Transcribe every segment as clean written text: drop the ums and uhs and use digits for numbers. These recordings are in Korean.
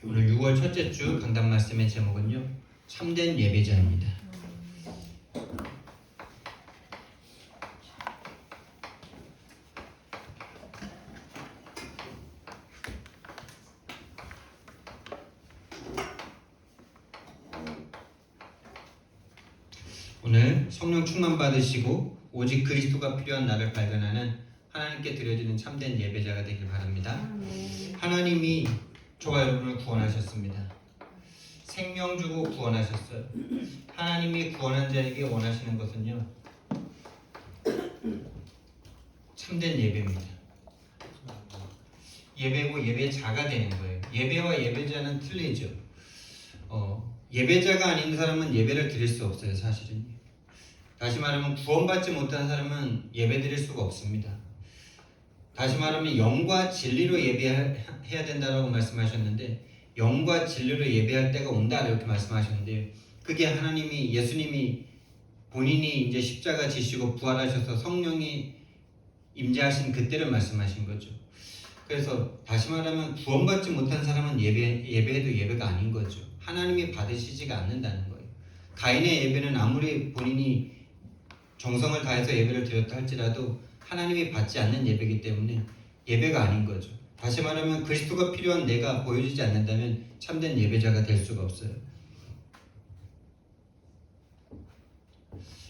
오늘 6월 첫째 주 강단 말씀의 제목은요, 참된 예배자입니다. 오늘 성령 충만 받으시고 오직 그리스도가 필요한 나를 발견하는 하나님께 드려지는 참된 예배자가 되길 바랍니다. 하나님이 저와 여러분을 구원하셨습니다. 생명 주고 구원하셨어요. 하나님이 구원한 자에게 원하시는 것은요, 참된 예배입니다. 예배고 예배자가 되는 거예요. 예배와 예배자는 틀리죠. 예배자가 아닌 사람은 예배를 드릴 수 없어요, 사실은. 다시 말하면 구원받지 못한 사람은 예배 드릴 수가 없습니다. 다시 말하면 영과 진리로 예배해야 된다라고 말씀하셨는데, 영과 진리로 예배할 때가 온다 이렇게 말씀하셨는데, 그게 하나님이, 예수님이 본인이 이제 십자가 지시고 부활하셔서 성령이 임재하신 그때를 말씀하신 거죠. 그래서 다시 말하면 구원받지 못한 사람은 예배해도 예배가 아닌 거죠. 하나님이 받으시지가 않는다는 거예요. 가인의 예배는 아무리 본인이 정성을 다해서 예배를 드렸다 할지라도 하나님이 받지 않는 예배이기 때문에 예배가 아닌 거죠. 다시 말하면 그리스도가 필요한 내가 보여지지 않는다면 참된 예배자가 될 수가 없어요.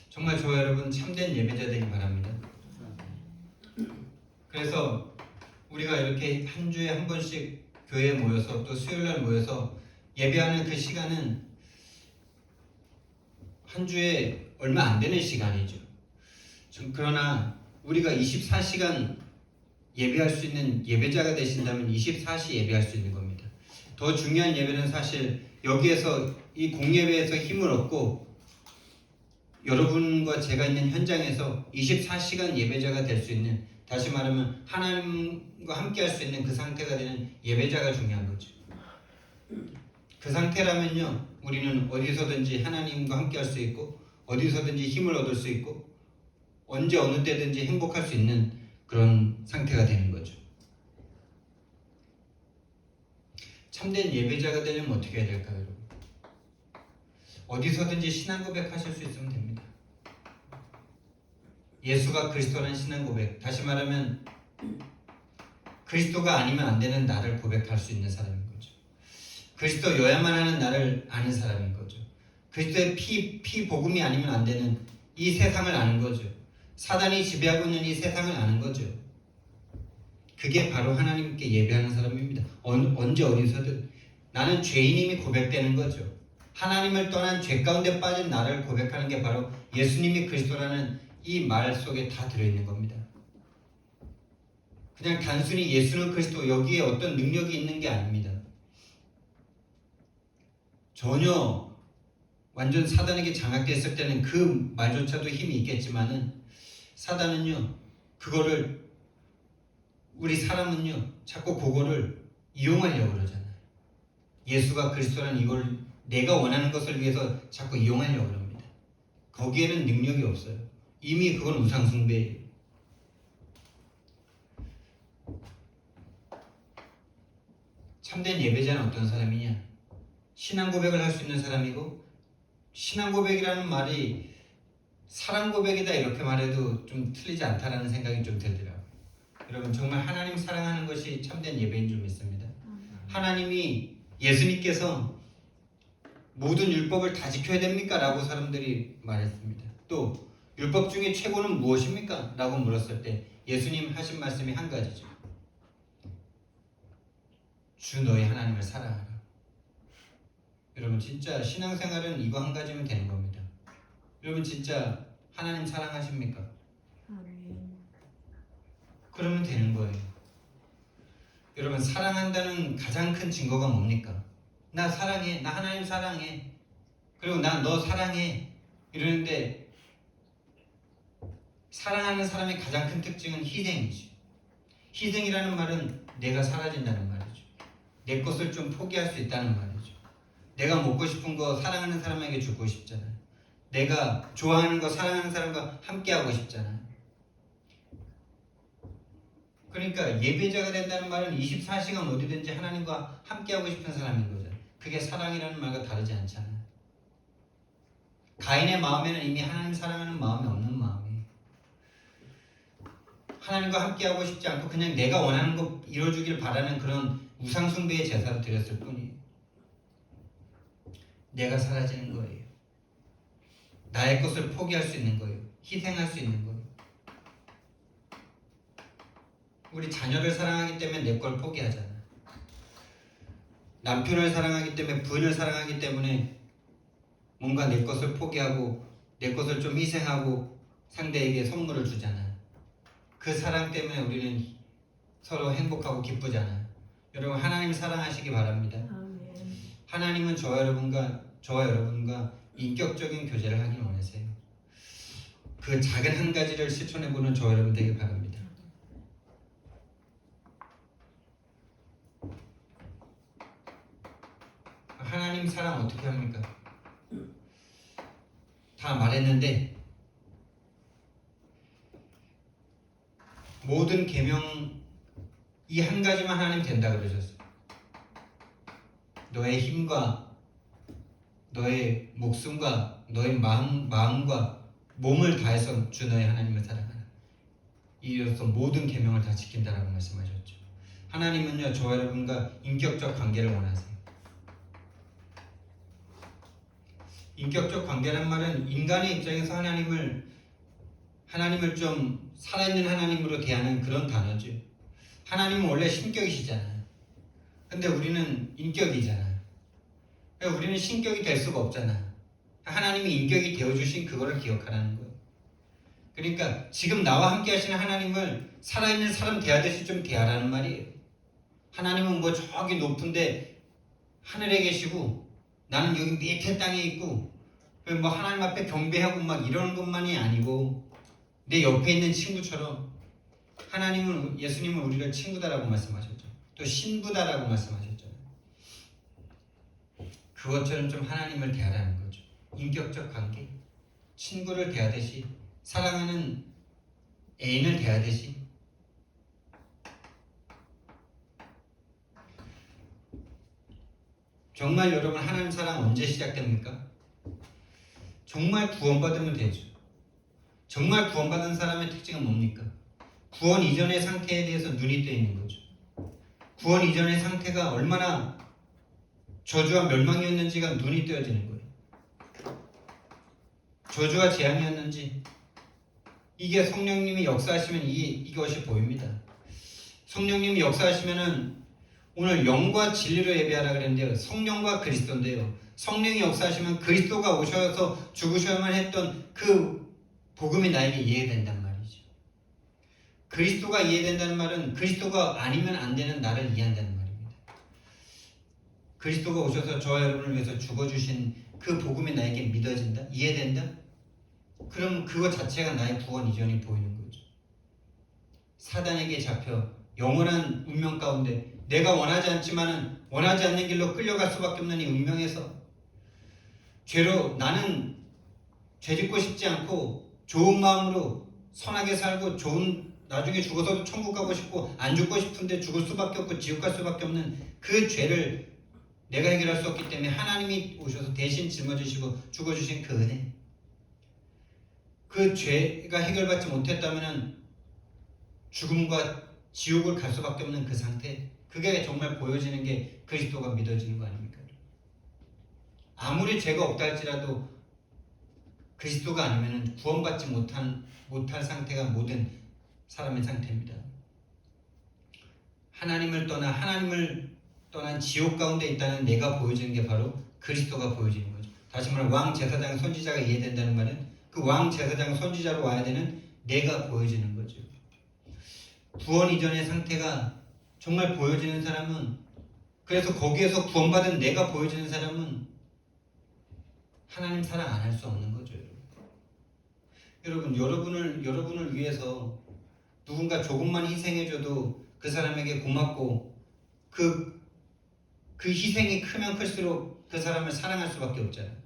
정말 저와 여러분 참된 예배자 되기 바랍니다. 그래서 우리가 이렇게 한 주에 한 번씩 교회에 모여서 또 수요일날 모여서 예배하는 그 시간은 한 주에 얼마 안 되는 시간이죠. 그러나 우리가 24시간 예배할 수 있는 예배자가 되신다면 24시 예배할 수 있는 겁니다. 더 중요한 예배는 사실 여기에서 이 공예배에서 힘을 얻고 여러분과 제가 있는 현장에서 24시간 예배자가 될 수 있는, 다시 말하면 하나님과 함께 할 수 있는 그 상태가 되는 예배자가 중요한 거죠. 그 상태라면요, 우리는 어디서든지 하나님과 함께 할 수 있고 어디서든지 힘을 얻을 수 있고 언제 어느 때든지 행복할 수 있는 그런 상태가 되는 거죠. 참된 예배자가 되려면 어떻게 해야 될까요, 여러분? 어디서든지 신앙 고백하실 수 있으면 됩니다. 예수가 그리스도라는 신앙 고백, 다시 말하면 그리스도가 아니면 안 되는 나를 고백할 수 있는 사람인 거죠. 그리스도여야만 하는 나를 아는 사람인 거죠. 그리스도의 피 복음이 아니면 안 되는 이 세상을 아는 거죠. 사단이 지배하고 있는 이 세상을 아는 거죠. 그게 바로 하나님께 예배하는 사람입니다. 언제 어디서든 나는 죄인임이 고백되는 거죠. 하나님을 떠난 죄 가운데 빠진 나를 고백하는 게 바로 예수님이 그리스도라는 이 말 속에 다 들어있는 겁니다. 그냥 단순히 예수는 그리스도, 여기에 어떤 능력이 있는 게 아닙니다. 전혀 완전 사단에게 장악됐을 때는 그 말조차도 힘이 있겠지만은, 사단은요, 그거를, 우리 사람은요, 자꾸 그거를 이용하려고 그러잖아요. 예수가 그리스도라는 이걸 내가 원하는 것을 위해서 자꾸 이용하려고 합니다. 거기에는 능력이 없어요. 이미 그건 우상숭배예요. 참된 예배자는 어떤 사람이냐? 신앙 고백을 할 수 있는 사람이고, 신앙 고백이라는 말이 사랑 고백이다 이렇게 말해도 좀 틀리지 않다라는 생각이 좀 들더라고요. 여러분, 정말 하나님 사랑하는 것이 참된 예배인 줄 믿습니다. 하나님이, 예수님께서 모든 율법을 다 지켜야 됩니까? 라고 사람들이 말했습니다. 또 율법 중에 최고는 무엇입니까? 라고 물었을 때 예수님 하신 말씀이 한 가지죠. 주 너희 하나님을 사랑하라. 여러분, 진짜 신앙생활은 이거 한 가지면 되는 겁니다. 여러분, 진짜 하나님 사랑하십니까? 그러면 되는 거예요. 여러분, 사랑한다는 가장 큰 증거가 뭡니까? 나 사랑해, 나 하나님 사랑해, 그리고 나 너 사랑해 이러는데, 사랑하는 사람의 가장 큰 특징은 희생이죠. 희생이라는 말은 내가 사라진다는 말이죠. 내 것을 좀 포기할 수 있다는 말이죠. 내가 먹고 싶은 거 사랑하는 사람에게 주고 싶잖아요. 내가 좋아하는 거 사랑하는 사람과 함께 하고 싶잖아요. 그러니까 예배자가 된다는 말은 24시간 어디든지 하나님과 함께하고 싶은 사람인 거죠. 그게 사랑이라는 말과 다르지 않잖아요. 가인의 마음에는 이미 하나님 사랑하는 마음이 없는 마음이에요. 하나님과 함께하고 싶지 않고 그냥 내가 원하는 거 이뤄주길 바라는 그런 우상숭배의 제사를 드렸을 뿐이에요. 내가 사라지는 거예요. 나의 것을 포기할 수 있는 거예요. 희생할 수 있는 거예요. 우리 자녀를 사랑하기 때문에 내 걸 포기하잖아. 남편을 사랑하기 때문에, 부인을 사랑하기 때문에 뭔가 내 것을 포기하고 내 것을 좀 희생하고 상대에게 선물을 주잖아. 그 사랑 때문에 우리는 서로 행복하고 기쁘잖아. 여러분, 하나님 사랑하시기 바랍니다. 아멘. 하나님은 저와 여러분과 인격적인 교제를 하길 원하세요. 그 작은 한 가지를 실천해보는 저와 여러분 되길 바랍니다. 하나님 사랑 어떻게 합니까? 다 말했는데 모든 계명 이 한 가지만 하나님 된다 그러셨어요. 너의 힘과 너의 목숨과 너의 마음과 몸을 다해서 주 너의 하나님을 사랑하라. 이로써 모든 계명을 다 지킨다라고 말씀하셨죠. 하나님은요, 저와 여러분과 인격적 관계를 원하세요. 인격적 관계란 말은 인간의 입장에서 하나님을 좀 살아있는 하나님으로 대하는 그런 단어죠. 하나님은 원래 신격이시잖아요. 근데 우리는 인격이잖아요. 우리는 신격이 될 수가 없잖아요. 하나님이 인격이 되어주신 그거를 기억하라는 거예요. 그러니까 지금 나와 함께 하시는 하나님을 살아있는 사람 대하듯이 좀 대하라는 말이에요. 하나님은 뭐 저기 높은데 하늘에 계시고 나는 여기 밑에 땅에 있고 뭐 하나님 앞에 경배하고 막 이러는 것만이 아니고 내 옆에 있는 친구처럼 예수님은 우리를 친구다라고 말씀하셨죠. 또 신부다라고 말씀하셨잖아요. 그것처럼 좀 하나님을 대하라는 거죠. 인격적 관계, 친구를 대하듯이, 사랑하는 애인을 대하듯이. 정말 여러분, 하나님 사랑 언제 시작됩니까? 정말 구원받으면 되죠. 정말 구원받은 사람의 특징은 뭡니까? 구원 이전의 상태에 대해서 눈이 떠 있는 거죠. 구원 이전의 상태가 얼마나 저주와 멸망이었는지가 눈이 뜨여지는 거예요. 저주와 재앙이었는지, 이게 성령님이 역사하시면 이것이 보입니다. 성령님이 역사하시면은 오늘 영과 진리로 예배하라 그랬는데요. 성령과 그리스도인데요. 성령이 역사하시면 그리스도가 오셔서 죽으셔야만 했던 그 복음이 나에게 이해된단 말이죠. 그리스도가 이해된다는 말은 그리스도가 아니면 안 되는 나를 이해한다는 말입니다. 그리스도가 오셔서 저와 여러분을 위해서 죽어주신 그 복음이 나에게 믿어진다? 이해된다? 그럼 그것 자체가 나의 구원 이전이 보이는 거죠. 사단에게 잡혀 영원한 운명 가운데 내가 원하지 않지만은 원하지 않는 길로 끌려갈 수밖에 없는 이 운명에서 죄로 나는 죄짓고 싶지 않고 좋은 마음으로 선하게 살고 나중에 죽어서도 천국 가고 싶고 안 죽고 싶은데 죽을 수밖에 없고 지옥 갈 수밖에 없는 그 죄를 내가 해결할 수 없기 때문에 하나님이 오셔서 대신 짊어지시고 죽어주신 그 은혜, 그 죄가 해결받지 못했다면 죽음과 지옥을 갈 수밖에 없는 그 상태, 그게 정말 보여지는 게 그리스도가 믿어지는 거 아닙니까? 아무리 죄가 없다 할지라도 그리스도가 아니면 구원받지 못할 상태가 모든 사람의 상태입니다. 하나님을 떠난 지옥 가운데 있다는 내가 보여지는 게 바로 그리스도가 보여지는 거죠. 다시 말해 왕 제사장 선지자가 이해된다는 말은 그 왕 제사장 선지자로 와야 되는 내가 보여지는 거죠. 구원 이전의 상태가 정말 보여지는 사람은, 그래서 거기에서 구원받은 내가 보여지는 사람은 하나님 사랑 안 할 수 없는 거죠. 여러분을 위해서 누군가 조금만 희생해줘도 그 사람에게 고맙고 그 희생이 크면 클수록 그 사람을 사랑할 수밖에 없잖아요.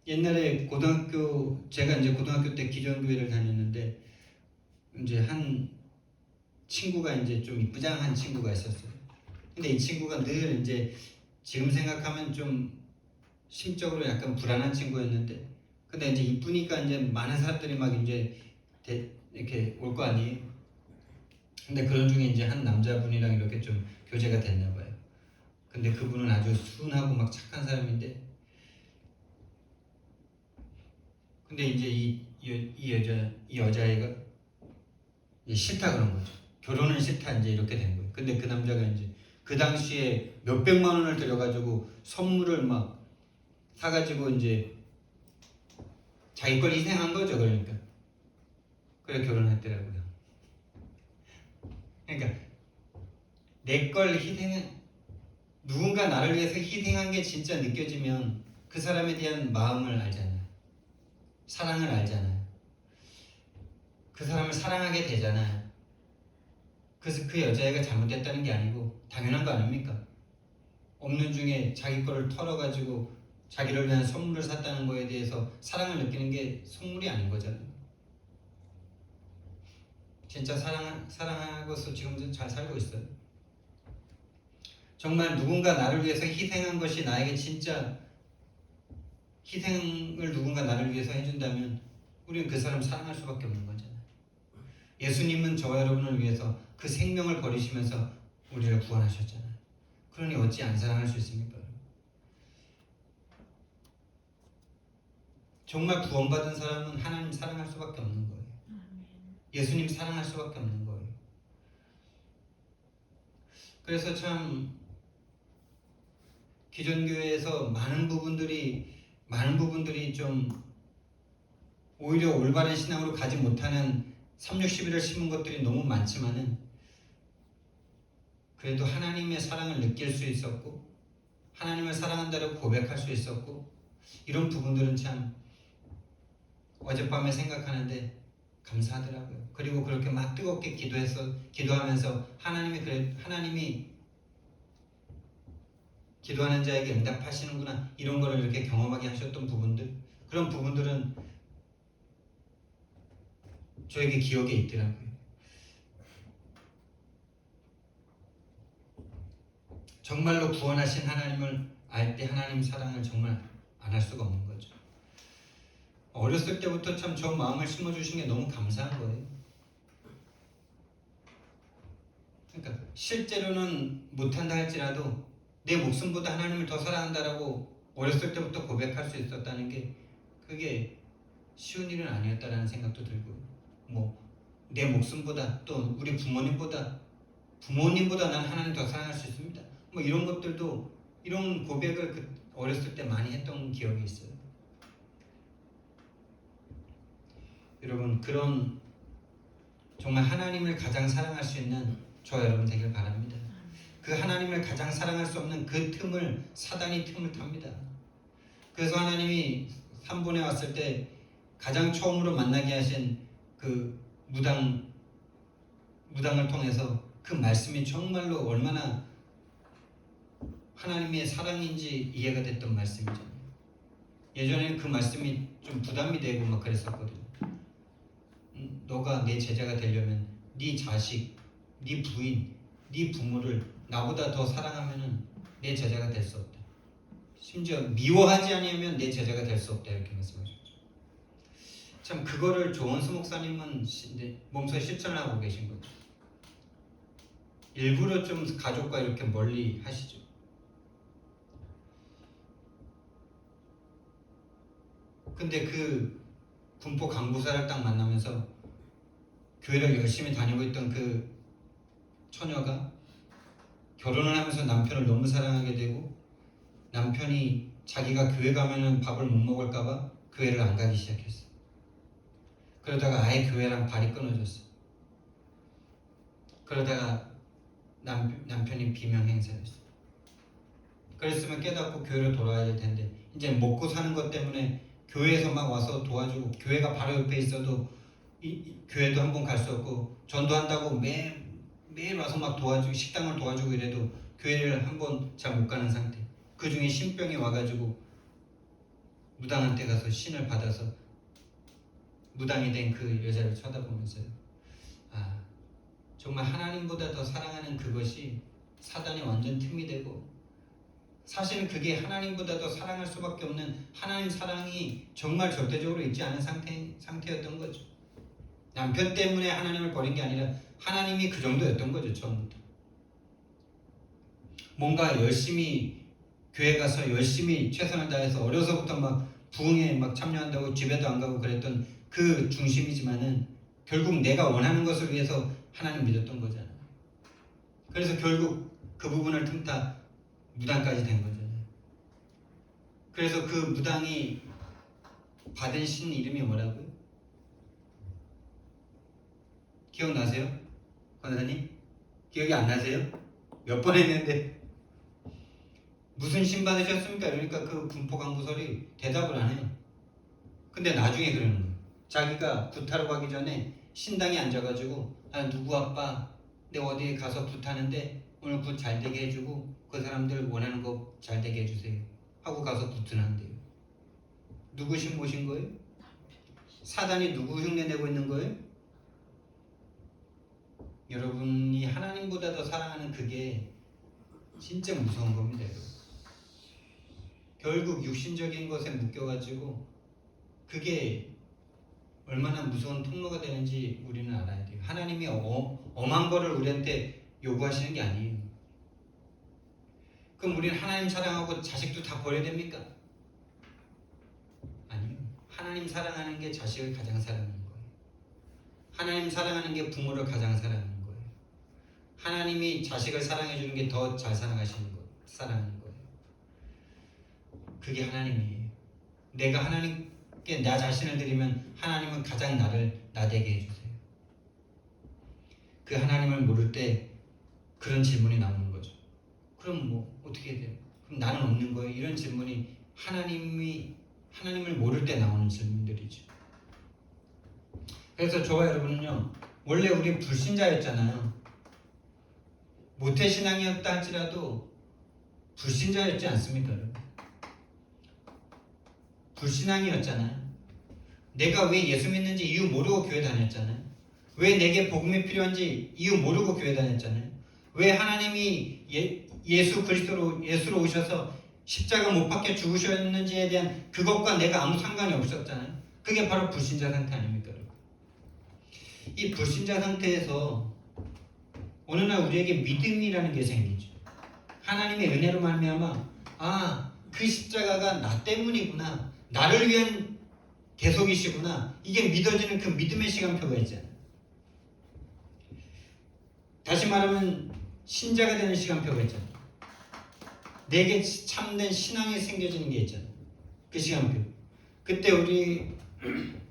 옛날에 제가 이제 고등학교 때 기존교회를 다녔는데 이제 한 친구가 이제 좀 이쁘장한 친구가 있었어요. 근데 이 친구가 늘 이제 지금 생각하면 좀 심적으로 약간 불안한 친구였는데, 근데 이제 이쁘니까 이제 많은 사람들이 막 이제 이렇게 올 거 아니에요. 근데 그런 중에 이제 한 남자분이랑 이렇게 좀 교제가 됐나 봐요. 근데 그분은 아주 순하고 막 착한 사람인데, 근데 이제 이 여자애가 이제 싫다 그런 거죠. 결혼은 싫다 이제 이렇게 된 거예요. 근데 그 남자가 이제 그 당시에 몇 백만 원을 들여가지고 선물을 막 사가지고 이제 자기 걸 희생한 거죠. 그러니까 그래 결혼했더라고요. 그러니까 내 걸 누군가 나를 위해서 희생한 게 진짜 느껴지면 그 사람에 대한 마음을 알잖아요. 사랑을 알잖아요. 그 사람을 사랑하게 되잖아요. 그래서 그 여자애가 잘못됐다는 게 아니고 당연한 거 아닙니까? 없는 중에 자기 거를 털어가지고 자기를 위한 선물을 샀다는 거에 대해서 사랑을 느끼는 게 선물이 아닌 거잖아요. 진짜 사랑하고서 지금 잘 살고 있어요. 정말 누군가 나를 위해서 희생한 것이 나에게 진짜 희생을 누군가 나를 위해서 해준다면 우리는 그 사람 사랑할 수밖에 없는 거잖아요. 예수님은 저와 여러분을 위해서 그 생명을 버리시면서 우리를 구원하셨잖아요. 그러니 어찌 안 사랑할 수 있습니까? 정말 구원받은 사람은 하나님 사랑할 수밖에 없는 거예요. 예수님 사랑할 수밖에 없는 거예요. 그래서 참 기존 교회에서 많은 부분들이 좀 오히려 올바른 신앙으로 가지 못하는 360일을 심은 것들이 너무 많지만은 그래도 하나님의 사랑을 느낄 수 있었고 하나님을 사랑한다고 고백할 수 있었고 이런 부분들은 참 어젯밤에 생각하는데 감사하더라고요. 그리고 그렇게 막 뜨겁게 기도하면서 하나님이 기도하는 자에게 응답하시는구나 이런 거를 이렇게 경험하게 하셨던 부분들, 그런 부분들은 저에게 기억에 있더라고요. 정말로 구원하신 하나님을 알 때 하나님 사랑을 정말 안 할 수가 없는 거죠. 어렸을 때부터 참 저 마음을 심어주신 게 너무 감사한 거예요. 그러니까 실제로는 못한다 할지라도 내 목숨보다 하나님을 더 사랑한다라고 어렸을 때부터 고백할 수 있었다는 게 그게 쉬운 일은 아니었다라는 생각도 들고, 뭐 내 목숨보다 또 우리 부모님보다 난 하나님 더 사랑할 수 있습니다. 뭐 이런 것들도 이런 고백을 어렸을 때 많이 했던 기억이 있어요. 여러분 그런 정말 하나님을 가장 사랑할 수 있는 저 여러분 되길 바랍니다. 그 하나님을 가장 사랑할 수 없는 그 틈을 사단이 틈을 탑니다. 그래서 하나님이 3본에 왔을 때 가장 처음으로 만나게 하신 그 무당을 통해서 그 말씀이 정말로 얼마나 하나님의 사랑인지 이해가 됐던 말씀이잖아요. 예전에는 그 말씀이 좀 부담이 되고 막 그랬었거든요. 너가 내 제자가 되려면 네 자식, 네 부인, 네 부모를 나보다 더 사랑하면은 내 제자가 될 수 없다. 심지어 미워하지 않으면 내 제자가 될 수 없다 이렇게 말씀하셨죠. 참 그거를 조원수 목사님은 몸소 실천을 하고 계신 거죠. 일부러 좀 가족과 이렇게 멀리 하시죠. 근데 그 군포 강부사를 딱 만나면서 교회를 열심히 다니고 있던 그 처녀가 결혼을 하면서 남편을 너무 사랑하게 되고 남편이 자기가 교회 가면은 밥을 못 먹을까봐 교회를 안 가기 시작했어. 그러다가 아예 교회랑 발이 끊어졌어. 그러다가 남편이 비명행세했어. 그랬으면 깨닫고 교회로 돌아와야 될 텐데 이제 먹고 사는 것 때문에 교회에서 막 와서 도와주고 교회가 바로 옆에 있어도 교회도 한 번 갈 수 없고 전도한다고 매일 와서 막 도와주고 식당을 도와주고 이래도 교회를 한 번 잘 못 가는 상태. 그 중에 신병이 와가지고 무당한테 가서 신을 받아서 무당이 된 그 여자를 쳐다보면서요. 정말 하나님보다 더 사랑하는 그것이 사단의 완전 틈이 되고, 사실은 그게 하나님보다 더 사랑할 수밖에 없는 하나님 사랑이 정말 절대적으로 있지 않은 상태였던 거죠. 남편 때문에 하나님을 버린 게 아니라 하나님이 그 정도였던 거죠. 처음부터 뭔가 열심히 교회 가서 열심히 최선을 다해서 어려서부터 막 부흥에 막 참여한다고 집에도 안 가고 그랬던 그 중심이지만은 결국 내가 원하는 것을 위해서 하나님 믿었던 거잖아요. 그래서 결국 그 부분을 틈타 무당까지 된 거잖아요. 그래서 그 무당이 받은 신 이름이 뭐라고요? 기억나세요? 권사님? 기억이 안 나세요? 몇 번 했는데 무슨 신 받으셨습니까? 그러니까 그 분포강구설이 대답을 안 해요. 근데 나중에 그러는 거예요. 자기가 구타로 가기 전에 신당에 앉아가지고 누구 아빠 내가 어디에 가서 굿하는데 오늘 굿 잘 되게 해주고 그 사람들 원하는 거 잘 되게 해주세요 하고 가서 굿을 한대요. 누구 신 모신 거예요? 사단이 누구 흉내 내고 있는 거예요? 여러분이 하나님보다 더 사랑하는 그게 진짜 무서운 겁니다. 여러분. 결국 육신적인 것에 묶여가지고 그게 얼마나 무서운 통로가 되는지 우리는 알아야 돼요. 하나님이 엄한 거를 우리한테 요구하시는 게 아니에요. 그럼 우리는 하나님 사랑하고 자식도 다 버려야 됩니까? 아니요. 하나님 사랑하는 게 자식을 가장 사랑하는 거예요. 하나님 사랑하는 게 부모를 가장 사랑하는 거예요. 하나님이 자식을 사랑해 주는 게 더 잘 사랑하시는 거, 사랑하는 거예요. 그게 하나님이에요. 내가 하나님께 나 자신을 드리면 하나님은 가장 나를 나되게 해주세요. 그 하나님을 모를 때 그런 질문이 나오는 거죠. 그럼 뭐 어떻게 해야 돼요? 그럼 나는 없는 거예요? 이런 질문이 하나님을 모를 때 나오는 질문들이죠. 그래서 저와 여러분은요, 원래 우리 불신자였잖아요. 모태신앙이었다 할지라도 불신자였지 않습니까? 불신앙이었잖아요. 내가 왜 예수 믿는지 이유 모르고 교회 다녔잖아요. 왜 내게 복음이 필요한지 이유 모르고 교회 다녔잖아요. 왜 하나님이 예수로 오셔서 십자가 못 박혀 죽으셨는지에 대한 그것과 내가 아무 상관이 없었잖아요. 그게 바로 불신자 상태 아닙니까? 이 불신자 상태에서 어느 날 우리에게 믿음이라는 게 생기죠. 하나님의 은혜로 말미암아 그 십자가가 나 때문이구나, 나를 위한 대속이시구나, 이게 믿어지는 그 믿음의 시간표가 있잖아요. 다시 말하면 신자가 되는 시간표가 있잖아요. 내게 참된 신앙이 생겨지는 게 있잖아요. 그 시간표. 그때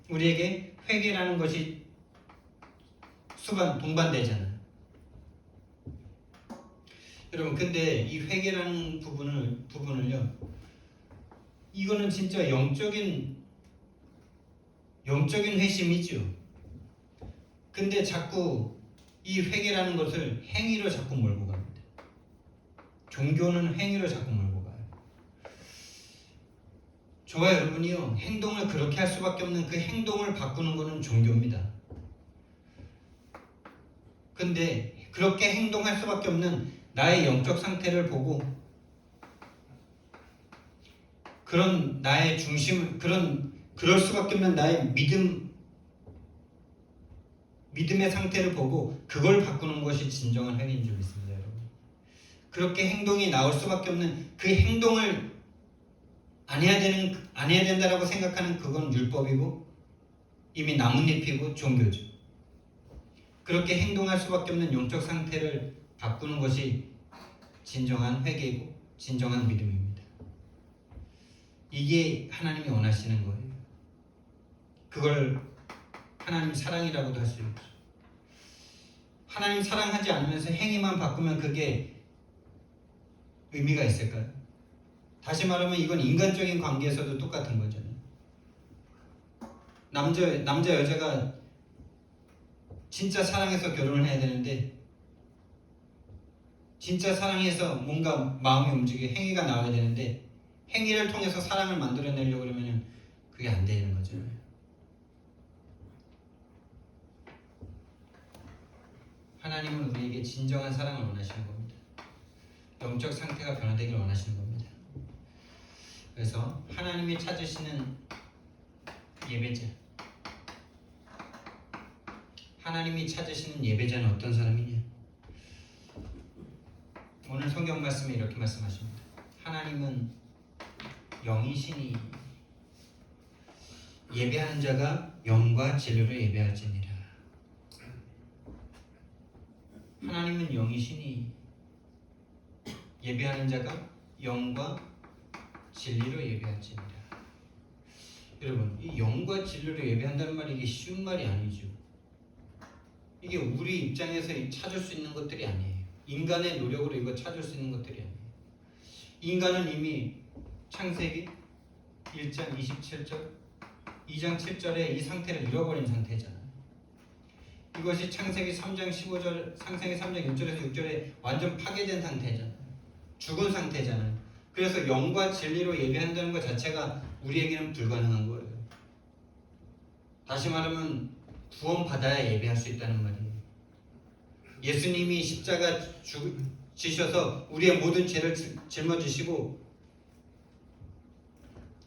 우리에게 회개라는 것이 동반되잖아요. 여러분, 근데 이 회개라는 부분을요, 이거는 진짜 영적인 회심이죠. 근데 자꾸 이 회개라는 것을 행위로 자꾸 몰고 갑니다. 종교는 행위로 자꾸 몰고 가요. 저와 여러분이요, 행동을 그렇게 할 수밖에 없는 그 행동을 바꾸는 것은 종교입니다. 근데 그렇게 행동할 수밖에 없는 나의 영적 상태를 보고 그런 나의 중심, 그럴 수밖에 없는 나의 믿음의 상태를 보고 그걸 바꾸는 것이 진정한 회개인 줄 믿습니다, 여러분. 그렇게 행동이 나올 수밖에 없는 그 행동을 안 해야 된다라고 생각하는 그건 율법이고 이미 나뭇잎이고 종교죠. 그렇게 행동할 수밖에 없는 영적 상태를 바꾸는 것이 진정한 회개이고 진정한 믿음입니다. 이게 하나님이 원하시는 거예요. 그걸 하나님 사랑이라고도 할 수 있죠. 하나님 사랑하지 않으면서 행위만 바꾸면 그게 의미가 있을까요? 다시 말하면 이건 인간적인 관계에서도 똑같은 거잖아요. 남자 여자가 진짜 사랑해서 결혼을 해야 되는데 진짜 사랑해서 뭔가 마음이 움직이고 행위가 나와야 되는데 행위를 통해서 사랑을 만들어내려고 그러면 그게 안 되는 거잖아요. 하나님은 우리에게 진정한 사랑을 원하시는 겁니다. 영적 상태가 변화되길 원하시는 겁니다. 그래서 하나님이 찾으시는 예배자, 하나님이 찾으시는 예배자는 어떤 사람이냐? 오늘 성경 말씀에 이렇게 말씀하십니다. 하나님은 영이시니 예배하는 자가 영과 진리로 예배할지니라. 하나님은 영이시니 예배하는 자가 영과 진리로 예배할지니라. 여러분, 이 영과 진리로 예배한다는 말이 이게 쉬운 말이 아니죠. 이게 우리 입장에서 찾을 수 있는 것들이 아니에요. 인간의 노력으로 이거 찾을 수 있는 것들이 아니에요. 인간은 이미 창세기 1장 27절, 2장 7절에 이 상태를 잃어버린 상태잖아요. 이것이 창세기 3장 15절, 창세기 3장 1절에서 6절에 완전 파괴된 상태잖아요. 죽은 상태잖아요. 그래서 영과 진리로 예배한다는 것 자체가 우리에게는 불가능한 거예요. 다시 말하면 구원받아야 예배할 수 있다는 말이에요. 예수님이 십자가 지셔서 우리의 모든 죄를 짊어지시고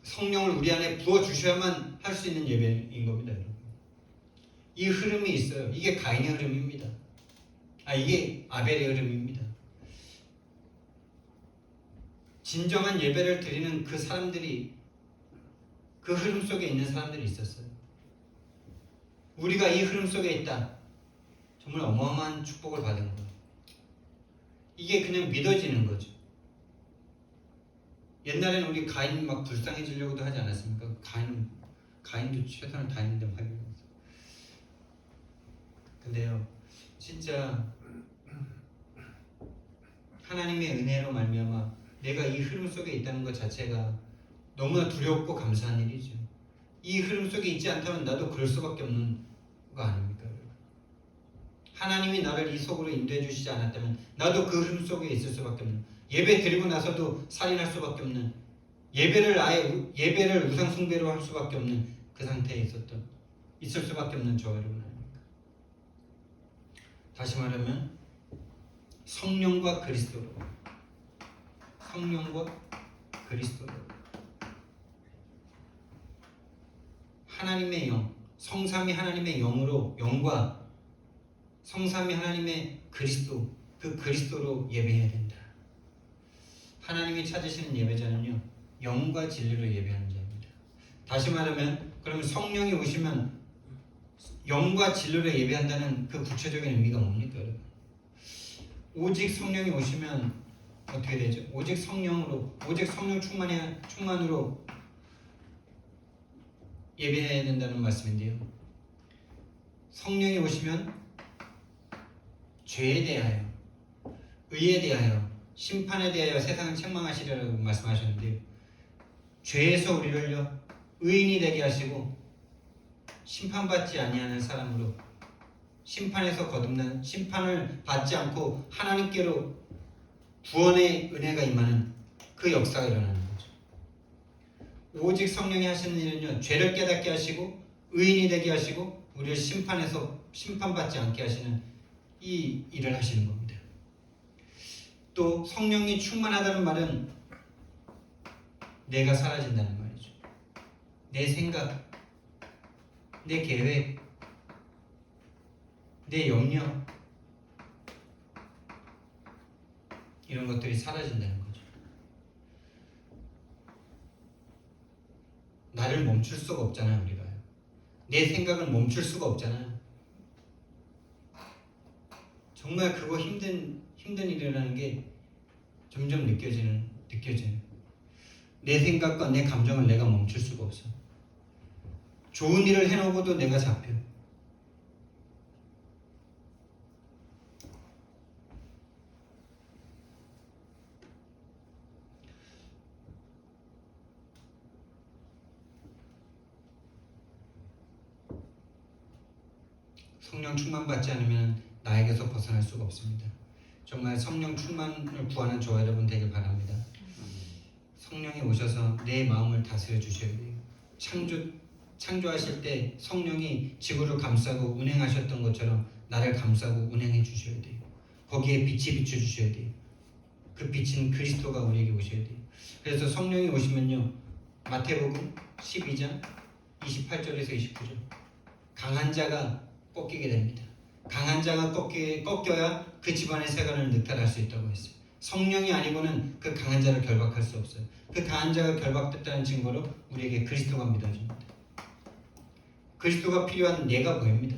성령을 우리 안에 부어주셔야만 할 수 있는 예배인 겁니다. 여러분. 이 흐름이 있어요. 이게 가인의 흐름입니다. 이게 아벨의 흐름입니다. 진정한 예배를 드리는 그 사람들이, 그 흐름 속에 있는 사람들이 있었어요. 우리가 이 흐름 속에 있다. 정말 어마어마한 축복을 받은 거예요. 이게 그냥 믿어지는 거죠. 옛날에는 우리 가인 막 불쌍해지려고도 하지 않았습니까? 가인도 최선을 다했는데 말이에요. 근데요, 진짜 하나님의 은혜로 말미암아 내가 이 흐름 속에 있다는 것 자체가 너무나 두렵고 감사한 일이죠. 이 흐름 속에 있지 않다면 나도 그럴 수밖에 없는 거 아닙니까? 하나님이 나를 이 속으로 인도해 주시지 않았다면 나도 그 흐름 속에 있을 수밖에 없는, 예배 드리고 나서도 살인할 수밖에 없는, 예배를 우상 숭배로 할 수밖에 없는 그 상태에 있을 수밖에 없는 저 여러분 아닙니까? 다시 말하면 성령과 그리스도로, 하나님의 영, 성삼위 하나님의 영으로, 영과 성삼위 하나님의 그리스도, 그 그리스도로 예배해야 된다. 하나님이 찾으시는 예배자는요, 영과 진리로 예배하는 자입니다. 다시 말하면 그러면 성령이 오시면 영과 진리로 예배한다는 그 구체적인 의미가 뭡니까, 여러분? 오직 성령이 오시면 어떻게 되죠? 오직 성령 충만으로 예배해야 된다는 말씀인데요. 성령이 오시면 죄에 대하여, 의에 대하여, 심판에 대하여 세상을 책망하시리라고 말씀하셨는데요. 죄에서 우리를요 의인이 되게 하시고 심판받지 아니하는 사람으로, 심판에서 거듭난, 심판을 받지 않고 하나님께로 구원의 은혜가 임하는 그 역사가 일어나는 거죠. 오직 성령이 하시는 일은요, 죄를 깨닫게 하시고 의인이 되게 하시고 우리를 심판받지 않게 하시는 이 일을 하시는 겁니다. 또 성령이 충만하다는 말은 내가 사라진다는 말이죠. 내 생각, 내 계획, 내 염려, 이런 것들이 사라진다는 거죠. 나를 멈출 수가 없잖아요, 우리가요. 내 생각을 멈출 수가 없잖아요. 정말 그거 힘든 일이라는 게 점점 느껴져요. 내 생각과 내 감정을 내가 멈출 수가 없어. 좋은 일을 해놓고도 내가 잡혀. 성령 충만받지 않으면 나에게서 벗어날 수가 없습니다. 정말 성령 충만을 구하는 저와 여러분 되길 바랍니다. 성령이 오셔서 내 마음을 다스려 주셔야 돼요. 창조하실 때 성령이 지구를 감싸고 운행하셨던 것처럼 나를 감싸고 운행해 주셔야 돼요. 거기에 빛이 비춰주셔야 돼요. 그 빛은 그리스도가 우리에게 오셔야 돼요. 그래서 성령이 오시면요, 마태복음 12장 28절에서 29절, 강한 자가 꺾이게 됩니다. 강한 자가 꺾여야 그 집안의 세간을 늑탈할 수 있다고 했어요. 성령이 아니고는 그 강한 자를 결박할 수 없어요. 그 강한 자가 결박됐다는 증거로 우리에게 그리스도가 믿어집니다. 그리스도가 필요한 내가 보입니다.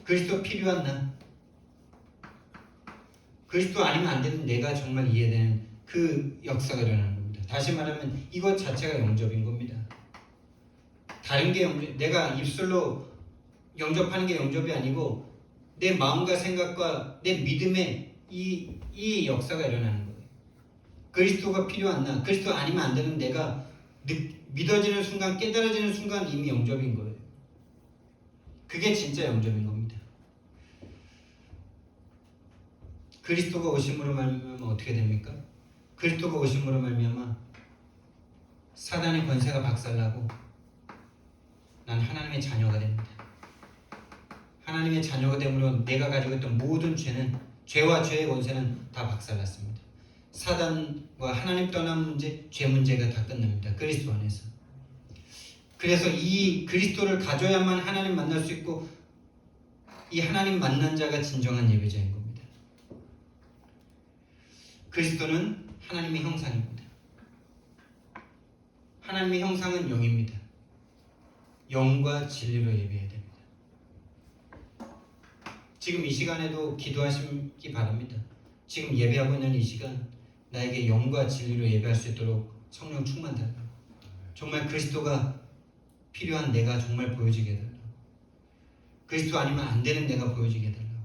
그리스도 필요한 나, 그리스도 아니면 안 되는 내가 정말 이해되는 그 역사가 일어나는 겁니다. 다시 말하면 이것 자체가 영접인 겁니다. 다른 게 내가 입술로 영접하는 게 영접이 아니고 내 마음과 생각과 내 믿음에 이 역사가 일어나는 거예요. 그리스도가 필요한 나, 그리스도 아니면 안 되는 내가 믿어지는 순간, 깨달아지는 순간 이미 영접인 거예요. 그게 진짜 영접인 겁니다. 그리스도가 오심으로 말미암아 어떻게 됩니까? 그리스도가 오심으로 말미암아 사단의 권세가 박살나고 난 하나님의 자녀가 됩니다. 하나님의 자녀가 됨으로 내가 가지고 있던 모든 죄와 죄의 권세는 다 박살났습니다. 사단과 하나님 떠난 문제, 죄 문제가 다 끝납니다. 그리스도 안에서. 그래서 이 그리스도를 가져야만 하나님 만날 수 있고, 이 하나님 만난 자가 진정한 예배자인 겁니다. 그리스도는 하나님의 형상입니다. 하나님의 형상은 영입니다. 영과 진리로 예배해야 됩니다. 지금 이 시간에도 기도하시기 바랍니다. 지금 예배하고 있는 이 시간 나에게 영과 진리로 예배할 수 있도록 성령 충만달라고, 정말 그리스도가 필요한 내가 정말 보여지게 해달라고, 그리스도 아니면 안 되는 내가 보여지게 해달라고.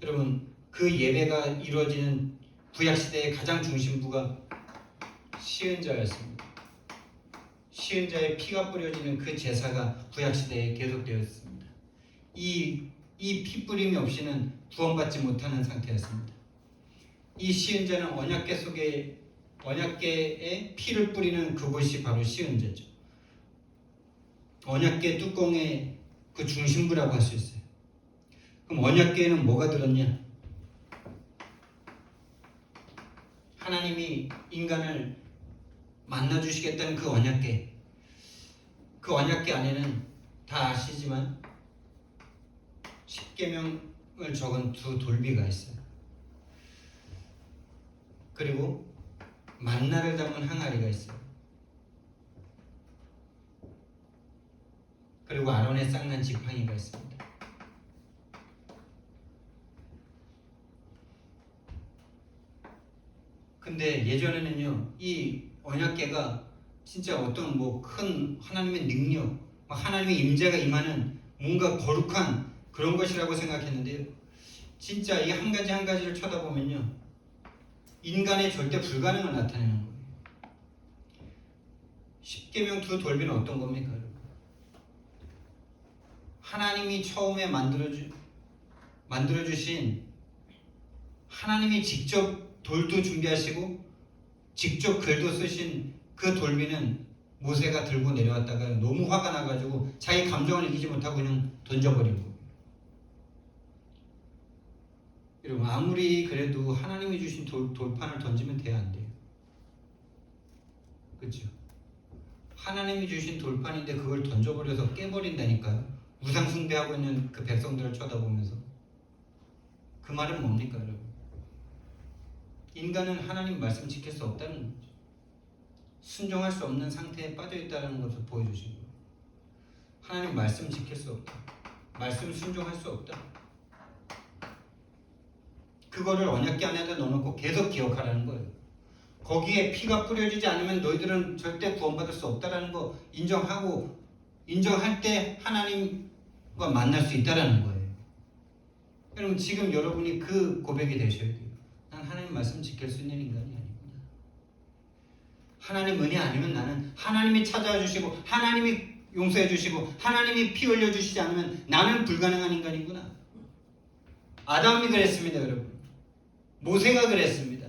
여러분, 그 예배가 이루어지는 구약시대의 가장 중심부가 시은자였습니다. 시은자의 피가 뿌려지는 그 제사가 구약시대에 계속되었습니다. 이 피뿌림이 없이는 구원받지 못하는 상태였습니다. 이 시은자는 언약궤에 피를 뿌리는 그곳이 바로 시은자죠. 언약궤 뚜껑의 그 중심부라고 할 수 있어요. 그럼 언약궤에는 뭐가 들었냐? 하나님이 인간을 만나주시겠다는 그 언약궤, 그 언약궤 안에는 다 아시지만 십계명을 적은 두 돌비가 있어요. 그리고 만나를 담은 항아리가 있어요. 그리고 아론의 쌍난 지팡이가 있습니다. 근데 예전에는요, 이 언약궤가 진짜 어떤 큰 하나님의 능력, 하나님의 임재가 임하는 뭔가 거룩한 그런 것이라고 생각했는데요, 진짜 이 한 가지 한 가지를 쳐다보면요, 인간의 절대 불가능을 나타내는 거예요. 십계명 두 돌비는 어떤 겁니까, 여러분? 하나님이 처음에 만들어주신, 하나님이 직접 돌도 준비하시고 직접 글도 쓰신 그 돌비는 모세가 들고 내려왔다가 너무 화가 나가지고 자기 감정을 이기지 못하고 그냥 던져버린 거예요. 여러분, 아무리 그래도 하나님이 주신 돌판을 던지면 돼야 안 돼요? 그렇죠? 하나님이 주신 돌판인데 그걸 던져버려서 깨버린다니까요. 우상 숭배하고 있는 그 백성들을 쳐다보면서. 그 말은 뭡니까, 여러분? 인간은 하나님 말씀 지킬 수 없다는 거죠. 순종할 수 없는 상태에 빠져있다는 것을 보여주신 거예요. 하나님 말씀 지킬 수 없다. 말씀 순종할 수 없다. 그거를 언약궤 안에다 넣어놓고 계속 기억하라는 거예요. 거기에 피가 뿌려지지 않으면 너희들은 절대 구원받을 수 없다라는 거 인정하고, 인정할 때 하나님과 만날 수 있다라는 거예요. 여러분, 지금 여러분이 그 고백이 되셔야 돼요. 난 하나님 말씀 지킬 수 있는 인간이 아니구나. 하나님 은혜 아니면 나는 하나님이 찾아와 주시고 하나님이 용서해 주시고 하나님이 피 흘려 주시지 않으면 나는 불가능한 인간이구나. 아담이 그랬습니다, 여러분. 모세가 그랬습니다.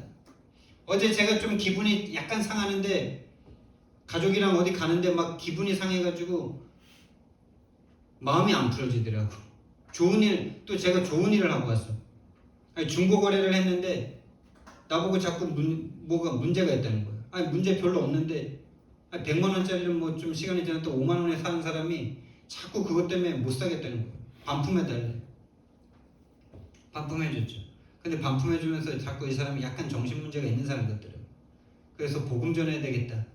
어제 제가 좀 기분이 약간 상하는데, 가족이랑 어디 가는데 막 기분이 상해가지고 마음이 안 풀어지더라고. 좋은 일, 또 제가 좋은 일을 하고 왔어. 아니, 중고 거래를 했는데 나보고 자꾸 뭐가 문제가 있다는 거야. 아니 문제 별로 없는데, 아니, 100만 원짜리를 뭐 좀 시간이 지나면 또 5만 원에 사는 사람이 자꾸 그것 때문에 못 사겠다는 거야. 반품해달래. 반품해줬죠. 근데 반품해주면서 자꾸 이 사람이 약간 정신 문제가 있는 사람 같더라고. 그래서 복음 전해야 되겠다.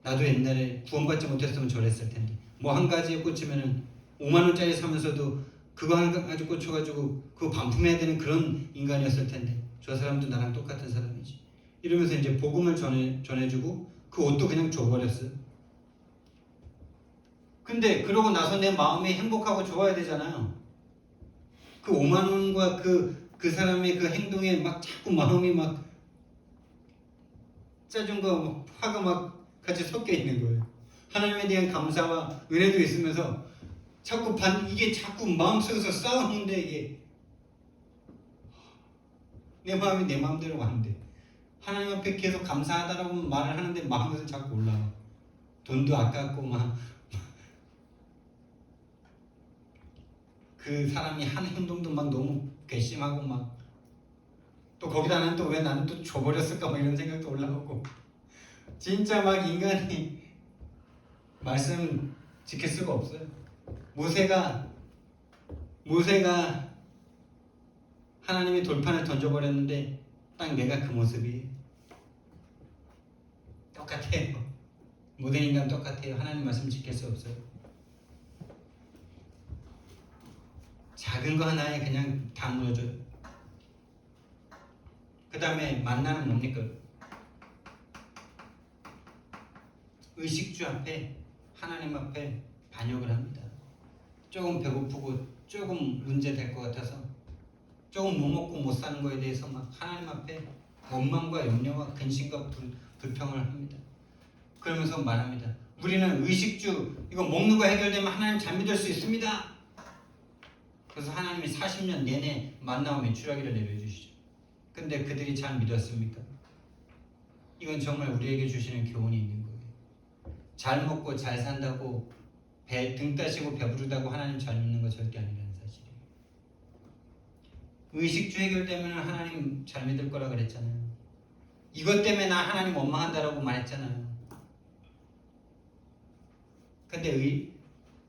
나도 옛날에 구원받지 못했으면 저랬을 텐데, 뭐 한 가지에 꽂히면은 5만 원짜리 사면서도 그거 한 가지 꽂혀가지고 그거 반품해야 되는 그런 인간이었을 텐데, 저 사람도 나랑 똑같은 사람이지. 이러면서 이제 복음을 전해주고 그 옷도 그냥 줘버렸어요. 근데 그러고 나서 내 마음이 행복하고 좋아야 되잖아요. 그 5만 원과 그 사람의 그 행동에 막 자꾸 마음이 막 짜증과 화가 막 같이 섞여 있는 거예요. 하나님에 대한 감사와 은혜도 있으면서 자꾸 이게 자꾸 마음속에서 싸우는데, 이게 내 마음이 내 마음대로 가는데, 하나님 앞에 계속 감사하다라고 말을 하는데 마음에서 자꾸 올라와. 돈도 아깝고 막 그 사람이 한 행동도 막 너무 괘씸하고 막, 또 거기다는 또 왜 나는 또 줘버렸을까 막 이런 생각도 올라오고, 진짜 막 인간이 말씀 지킬 수가 없어요. 모세가 하나님이 돌판을 던져버렸는데 딱 내가 그 모습이 똑같아요. 모든 인간 똑같아요. 하나님 말씀 지킬 수 없어요. 작은 거 하나에 그냥 다 무너져요. 그 다음에 만나는 뭡니까? 의식주 앞에, 하나님 앞에 반역을 합니다. 조금 배고프고 조금 문제 될 것 같아서 조금 뭐 먹고 못 사는 거에 대해서 막 하나님 앞에 원망과 염려와 근심과 불평을 합니다. 그러면서 말합니다. 우리는 의식주, 이거 먹는 거 해결되면 하나님 잘 믿을 수 있습니다. 그래서 하나님이 40년 내내 만나와 메추라기를 내려주시죠. 근데 그들이 잘 믿었습니까? 이건 정말 우리에게 주시는 교훈이 있는 거예요. 잘 먹고 잘 산다고 등 따시고 배부르다고 하나님 잘 믿는 거 절대 아니라는 사실이에요. 의식주 해결되면 하나님 잘 믿을 거라 그랬잖아요. 이것 때문에 나 하나님 원망한다라고 말했잖아요. 근데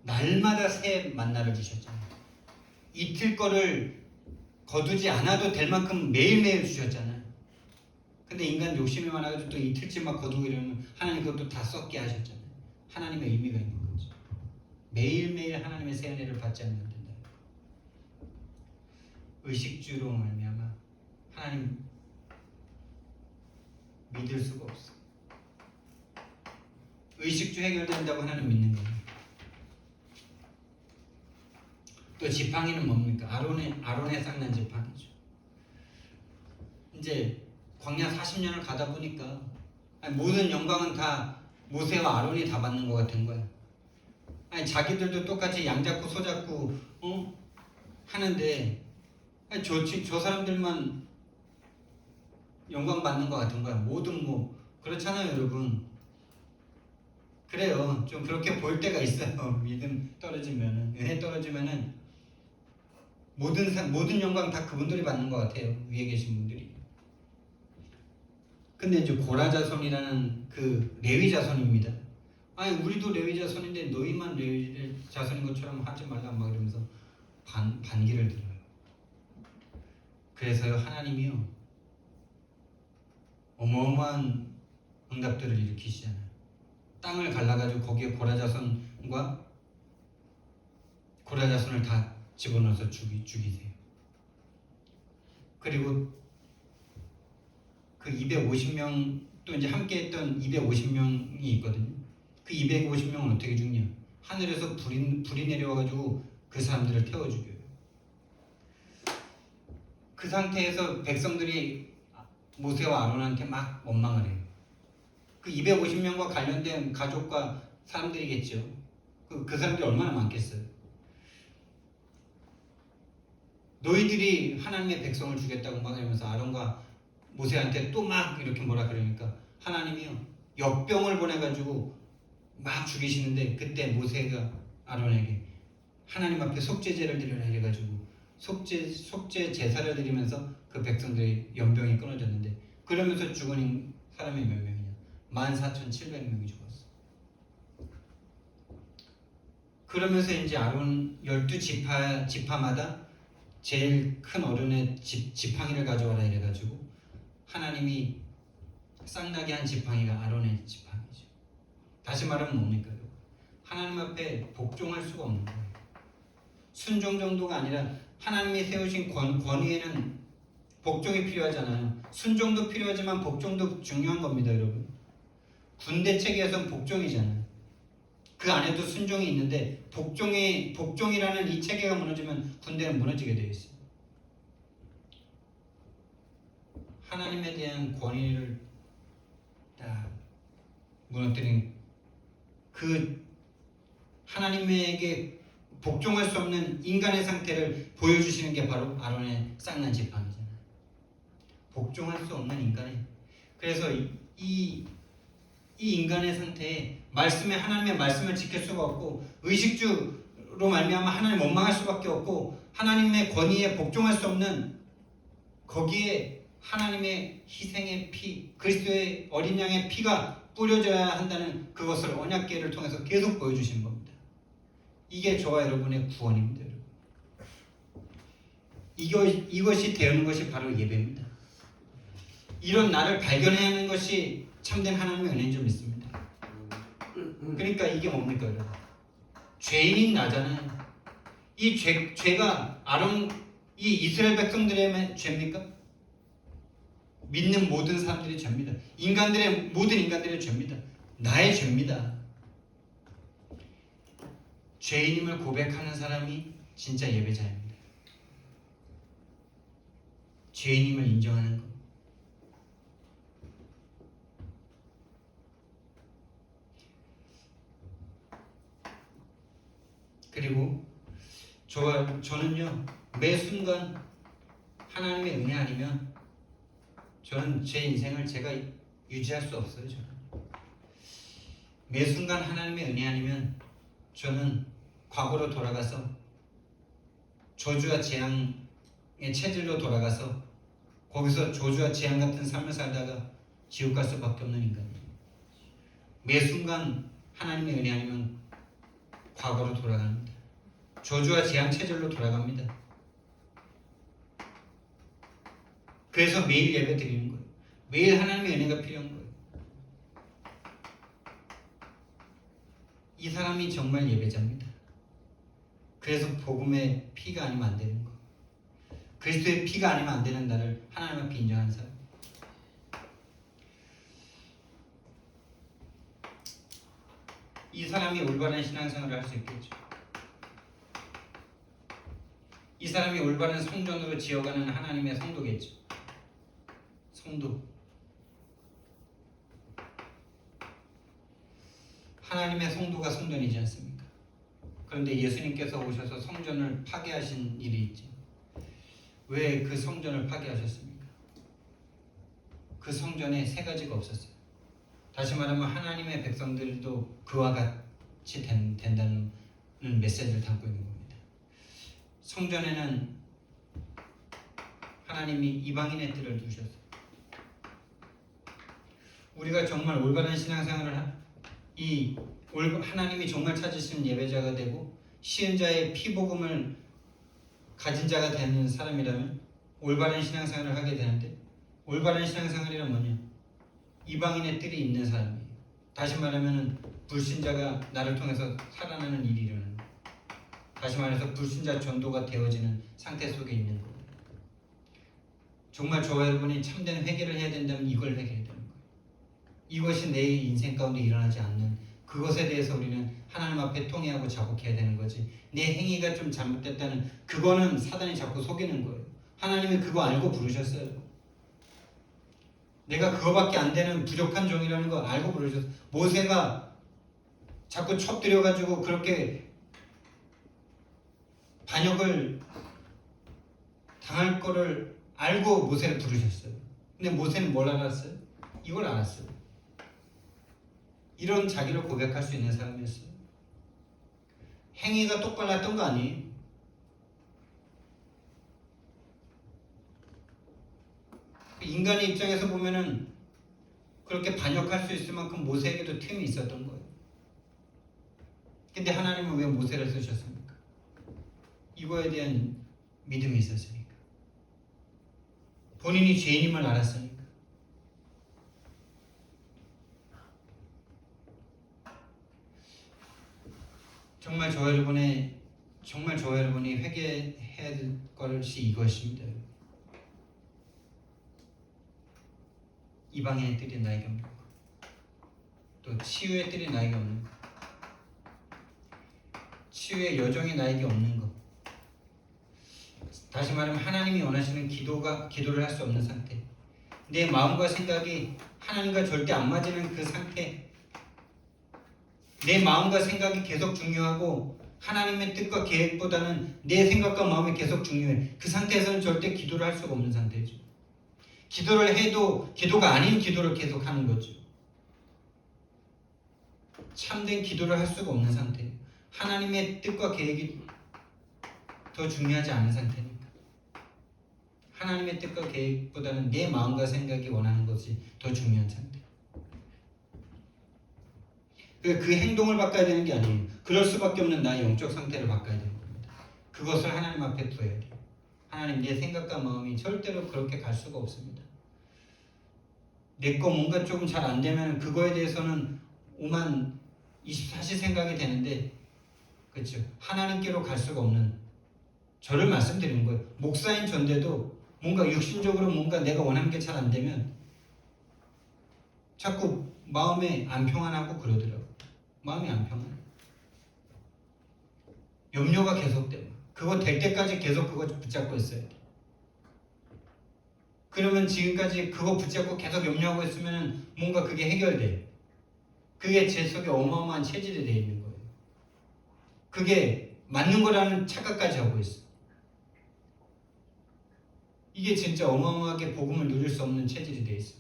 날마다 새 만나를 주셨잖아요. 이틀 거를 거두지 않아도 될 만큼 매일매일 주셨잖아요. 근데 인간 욕심이 많아가지고 또 이틀째만 거두고 이러면 하나님 그것도 다 썩게 하셨잖아요. 하나님의 의미가 있는 거죠. 매일매일 하나님의 새 은혜를 받지 않는 된다. 의식주로 말미암아 하나님 믿을 수가 없어. 의식주 해결된다고 하나님 믿는 거예요. 또 지팡이는 뭡니까? 아론의 쌍난 지팡이죠. 이제 광야 40년을 가다 보니까 모든 영광은 다 모세와 아론이 다 받는 것 같은 거야. 아니 자기들도 똑같이 양 잡고 소 잡고 하는데 저 사람들만 영광 받는 것 같은 거야. 모든 뭐 그렇잖아요, 여러분. 그래요. 좀 그렇게 보일 때가 있어요. 믿음 떨어지면은, 은혜 떨어지면은 모든 영광 다 그분들이 받는 것 같아요. 위에 계신 분들이. 근데 이제 고라 자손이라는 그 레위 자손입니다. 아니 우리도 레위 자손인데 너희만 레위 자손인 것처럼 하지 말라 막 이러면서 반기를 들어요. 그래서요 하나님이요 어마어마한 응답들을 일으키시잖아요. 땅을 갈라가지고 거기에 고라 자손과 고라 자손을 다 집어넣어서 죽이세요. 그리고 그 250명 또 이제 함께했던 250명이 있거든요. 그 250명은 어떻게 죽냐? 하늘에서 불이 내려와가지고 그 사람들을 태워 죽여요. 그 상태에서 백성들이 모세와 아론한테 막 원망을 해요. 그 250명과 관련된 가족과 사람들이겠죠. 그 사람들이 얼마나 많겠어요. 너희들이 하나님의 백성을 죽였다고 막 이러면서 아론과 모세한테 또 막 이렇게 뭐라 그러니까 하나님이요 역병을 보내가지고 막 죽이시는데 그때 모세가 아론에게 하나님 앞에 속죄제를 드리라 이래가지고 속죄 제사를 드리면서 그 백성들의 연병이 끊어졌는데, 그러면서 죽은 사람이 몇 명이냐? 14,700명이 죽었어. 그러면서 이제 아론 12지파마다 제일 큰 어른의 지팡이를 가져와라 이래가지고 하나님이 쌍나게 한 지팡이가 아론의 지팡이죠. 다시 말하면 뭡니까? 하나님 앞에 복종할 수가 없는 거예요. 순종 정도가 아니라 하나님이 세우신 권위에는 복종이 필요하잖아요. 순종도 필요하지만 복종도 중요한 겁니다, 여러분. 군대 체계에서는 복종이잖아요. 그 안에도 순종이 있는데 복종이라는 이 체계가 무너지면 군대는 무너지게 되어 있어요. 하나님에 대한 권위를 다 무너뜨린 그 하나님에게 복종할 수 없는 인간의 상태를 보여주시는 게 바로 아론의 쌍난 지팡이잖아요. 복종할 수 없는 인간의, 그래서 이 인간의 상태에 하나님의 말씀을 지킬 수가 없고 의식주로 말미암아 하나님 원망할 수밖에 없고 하나님의 권위에 복종할 수 없는, 거기에 하나님의 희생의 피, 그리스도의 어린 양의 피가 뿌려져야 한다는 그것을 언약궤를 통해서 계속 보여주신 겁니다. 이게 저와 여러분의 구원입니다. 여러분. 이것이 되는 것이 바로 예배입니다. 이런 나를 발견해야 하는 것이 참된 하나님의 은혜인 줄 믿습니다. 그러니까 이게 뭡니까, 여러분? 죄인인 나잖아요. 이 죄가 이 이스라엘 백성들의 죄입니까? 믿는 모든 사람들의 죄입니다. 모든 인간들의 죄입니다. 나의 죄입니다. 죄인임을 고백하는 사람이 진짜 예배자입니다. 죄인임을 인정하는 것. 그리고 저는요, 매 순간 하나님의 은혜 아니면 저는 제 인생을 제가 유지할 수 없어요. 저는 매 순간 하나님의 은혜 아니면 저는 과거로 돌아가서 저주와 재앙의 체질로 돌아가서 거기서 저주와 재앙 같은 삶을 살다가 지옥 갈 수밖에 없는 인간이에요. 매 순간 하나님의 은혜 아니면 과거로 돌아갑니다. 저주와 재앙 체질로 돌아갑니다. 그래서 매일 예배 드리는 거예요. 매일 하나님의 은혜가 필요한 거예요. 이 사람이 정말 예배자입니다. 그래서 복음의 피가 아니면 안 되는 거. 그리스도의 피가 아니면 안 되는 나를 하나님 앞에 인정하는 사람. 이 사람이 올바른 신앙생활을 할 수 있겠죠. 이 사람이 올바른 성전으로 지어가는 하나님의 성도겠죠. 성도. 하나님의 성도가 성전이지 않습니까? 그런데 예수님께서 오셔서 성전을 파괴하신 일이 있지. 왜 그 성전을 파괴하셨습니까? 그 성전에 세 가지가 없었어요. 다시 말하면 하나님의 백성들도 그와 같이 된다는 메시지를 담고 있는 겁니다. 성전에는 하나님이 이방인의 뜰을 두셨어요. 우리가 정말 올바른 신앙생활을 하나님이 정말 찾으신 예배자가 되고 시은자의 피복음을 가진 자가 되는 사람이라면 올바른 신앙생활을 하게 되는데, 올바른 신앙생활이란 뭐냐? 이방인의 뜰이 있는 사람이에요. 다시 말하면 불신자가 나를 통해서 살아나는 일이 일어나는 거예요. 다시 말해서 불신자 전도가 되어지는 상태 속에 있는 거예요. 정말 저와 여러분이 참된 회개를 해야 된다면 이걸 회개해야 되는 거예요. 이것이 내 인생 가운데 일어나지 않는 그것에 대해서 우리는 하나님 앞에 통회하고 자복해야 되는 거지. 내 행위가 좀 잘못됐다는 그거는 사단이 자꾸 속이는 거예요. 하나님이 그거 알고 부르셨어요. 내가 그거밖에 안 되는 부족한 종이라는 거 알고 부르셨어요. 모세가 자꾸 첩들여가지고 그렇게 반역을 당할 거를 알고 모세를 부르셨어요. 근데 모세는 뭘 알았어요? 이걸 알았어요. 이런 자기를 고백할 수 있는 사람이었어요. 행위가 똑발랐던 거 아니에요? 인간의 입장에서 보면은 그렇게 반역할 수 있을 만큼 모세에게도 틈이 있었던 거예요. 근데 하나님은 왜 모세를 쓰셨습니까? 이거에 대한 믿음이 있었으니까. 본인이 죄인임을 알았으니까. 정말 저와 여러분이 회개해야 될 것이 이것입니다. 이방인의 뜰이 나에게 없는 것, 또 치유의 뜰이 나에게 없는 것, 치유의 여정이 나에게 없는 것. 다시 말하면 하나님이 원하시는 기도를 할 수 없는 상태, 내 마음과 생각이 하나님과 절대 안 맞는 그 상태, 내 마음과 생각이 계속 중요하고 하나님의 뜻과 계획보다는 내 생각과 마음이 계속 중요해. 그 상태에서는 절대 기도를 할 수가 없는 상태죠. 기도를 해도 기도가 아닌 기도를 계속 하는 거죠. 참된 기도를 할 수가 없는 상태예요. 하나님의 뜻과 계획이 더 중요하지 않은 상태니까. 하나님의 뜻과 계획보다는 내 마음과 생각이 원하는 것이 더 중요한 상태. 그 행동을 바꿔야 되는 게 아니에요. 그럴 수밖에 없는 나의 영적 상태를 바꿔야 되는 겁니다. 그것을 하나님 앞에 두어야 돼요. 하나님, 내 생각과 마음이 절대로 그렇게 갈 수가 없습니다. 내 거 뭔가 조금 잘 안 되면 그거에 대해서는 오만 24시 생각이 되는데, 그렇죠? 하나님께로 갈 수가 없는 저를 말씀드리는 거예요. 목사인 전데도 뭔가 육신적으로 뭔가 내가 원하는 게 잘 안 되면 자꾸 마음에 안 평안하고 그러더라고요. 마음이 안 평안해. 염려가 계속돼요. 그거 될 때까지 계속 그거 붙잡고 있어야 돼. 그러면 지금까지 그거 붙잡고 계속 염려하고 있으면 뭔가 그게 해결돼. 그게 제 속에 어마어마한 체질이 돼 있는 거예요. 그게 맞는 거라는 착각까지 하고 있어. 이게 진짜 어마어마하게 복음을 누릴 수 없는 체질이 돼 있어.